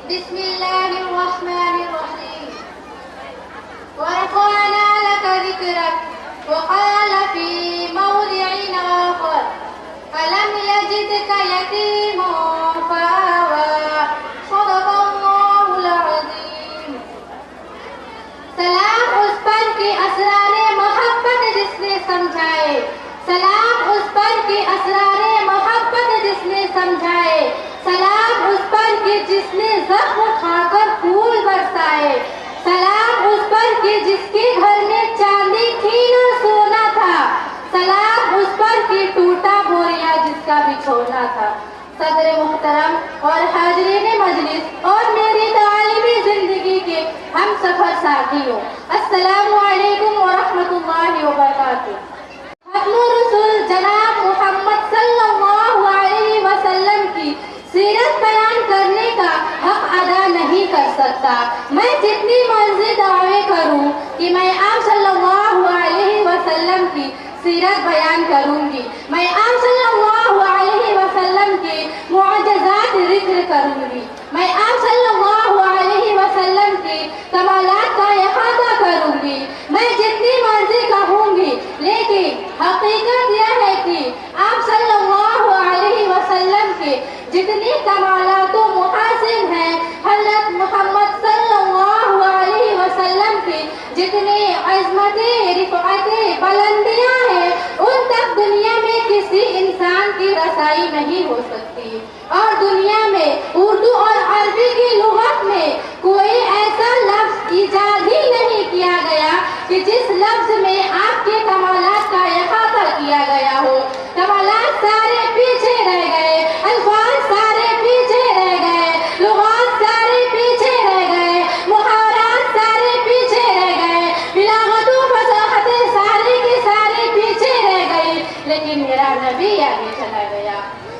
بسم الله الرحمن الرحيم ورفعنا لك ذكرك وقال في موضع آخر ألم يجدك يتيما فآوى صدق الله العظيم. سلام اس پر کہ اسرار محبت جس نے سمجھائے، سلام اس پر کہ اسرار محبت جس نے سمجھائے، سلام اس پر کہ جس نے زخم کھا کر پھول برسائے، سلام اس پر کہ جس کے گھر میں چاندی تھی نہ سونا تھا، سلام اس پر کہ ٹوٹا بوریا جس کا بچھونا تھا. صدر محترم اور حاضرین مجلس اور میری تعلیمی زندگی کے ہم سفر ساتھیوں، السلام علیکم ورحمۃ اللہ وبرکاتہ. ختم الرسول جناب محمد صلی اللہ علیہ وسلم کی سیرت بیان کرنے کا حق ادا نہیں کر سکتا. میں جتنی مرضی دعوے کروں کہ میں آپ صلی اللہ علیہ وسلم کی سیرت بیان کروں گی، میں آپ صلی اللہ علیہ وسلم کے معجزات ذکر کروں گی، میں آپ صلی اللہ علیہ وسلم کے کمالات کا احاطہ کروں گی، میں جتنی مرضی کہوں گی، لیکن حقیقت یہ ہے کہ آپ صلی اللہ علیہ وسلم کے جتنی کمالات و محاسن ہیں، حضرت محمد صلی اللہ علیہ وسلم کے جتنی عظمتیں، رفعتیں، بلندیاں ہیں، ان تک دنیا میں کسی انسان کی رسائی نہیں ہو سکتی. اور دنیا میں اردو اور عربی کی لغت میں کوئی ایسا لفظ ایجاد ہی نہیں کیا گیا کہ جس لفظ میں آپ کے کمالات کا احاطہ کیا گیا ہو. کمالات سارے پیچھے رہ گئے، الفاظ سارے پیچھے رہ گئے، لغات سارے پیچھے رہ گئے، محاورات سارے پیچھے رہ گئے، بلاغت و فصاحتیں سارے کے سارے پیچھے رہ گئی، لیکن میرا نبی آگے چلا گیا.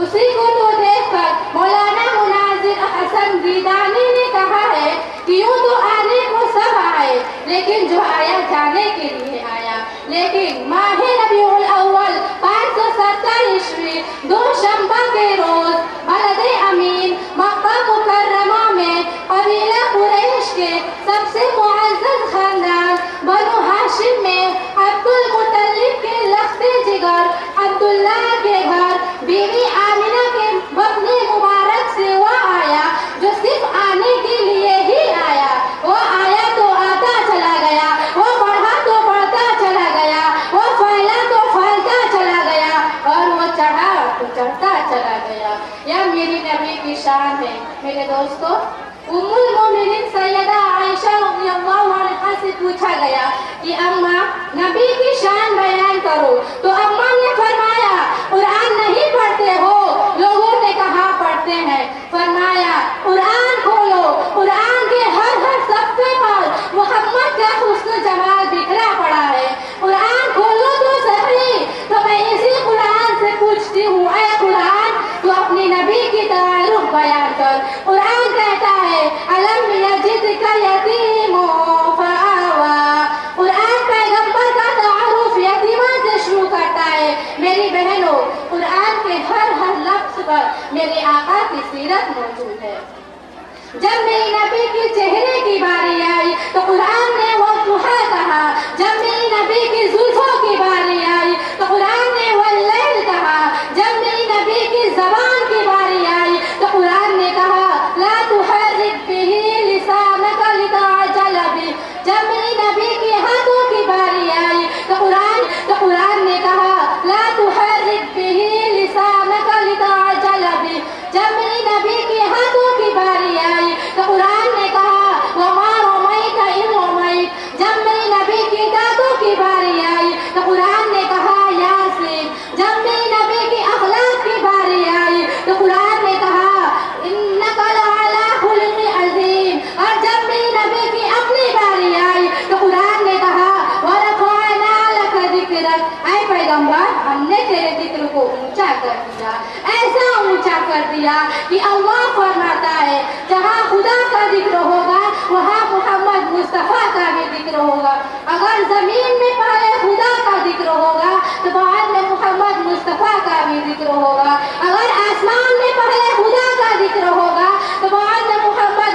اسی کو تو دیکھ کر مولانا مناظر حسن دیدانی نے کہا ہے کہ یوں تو آنے کو سب آئے، لیکن جو آیا جانے کے لیے آیا. لیکن ماہ ربیع الاول 570 عیسوی دوشنبہ کے روز بلد امین مکہ مکرمہ میں قبیلہ قریش کے سب سے معزز خاندان بنو ہاشم میں عبد المطلب کے لخت جگر عبداللہ کے گھر بیوی آمنہ کے بطن مبارک سے وہ آیا جو صرف آنے کے لیے ہی آیا. وہ آیا تو آتا چلا گیا، وہ بڑھا تو بڑھتا چلا گیا، وہ پھیلا تو پھیلتا چلا گیا، اور وہ چڑھا تو چڑھتا چلا گیا. یہ میری نبی کی شان ہے. میرے دوستو، ام المومنین سیدہ عائشہ رضی اللہ عنہا سے پوچھا گیا کہ اماں نبی کی شان بیان کرو، تو اماں نے فرمایا قرآن نہیں پڑھتے ہو؟ لوگوں نے کہا پڑھتے ہیں. فرمایا قرآن کھولو، قرآن کے ہر صفحے پر محمد کا حسن جمال بکھرا پڑا ہے. قرآن کھولو تو صحیح. تو میں اسی قرآن سے پوچھتی ہوں، اے قرآن تو اپنی نبی کی تعارف بیان کر. قرآن کہتا ہے الم یجدک یتیما فآوی. قرآن پیغمبر کا تعارف یتیمہ سے شروع کرتا ہے. میری بہنوں، قرآن کے ہر لفظ پر میرے آقا کی سیرت موجود ہے. جب میری نبی کی چہرے کی باری آئی تو قرآن نے وہ ضحیٰ کہا. جب میری نبی کی زلفوں کی باری آئی تو قرآن نے واللیل کہا. جب میری نبی کی زبان کی باری آئی تو قرآن نے کہا لا تحرک بہ لسانک لتعجل بہ. جب میری نبی کی ہاتھوں کی باری آئی تو قرآن نے کہا لا تحرک بہ لسانک لتعجل بہ. جب میری نبی کی ہاتھوں کی باری آئی تو قرآن نے کہا وما رمیت اذ رمیت. جب میری نبی کی دانتوں کی باری آئی تو قرآن نے کہا یاسین. جب میری نبی کی اخلاق کی باری آئی تو قرآن نے کہا انک لعلی خلق عظیم. اور جب میری نبی کی اپنی باری آئی تو قرآن نے کہا ورفعنا لک ذکرک. اے پیغمبر، ہم نے تیرے ذکر کو اونچا کر دیا، ایسا اونچا کر دیا کہ اللہ فرماتا ہے جہاں خدا کا ذکر ہوگا وہاں محمد مصطفیٰ کا بھی ذکر ہوگا. اگر زمین میں پہلے خدا کا ذکر ہوگا تو بعد میں محمد مصطفیٰ کا بھی ذکر ہوگا. اگر آسمان میں پہلے خدا کا ذکر ہوگا تو بعد میں محمد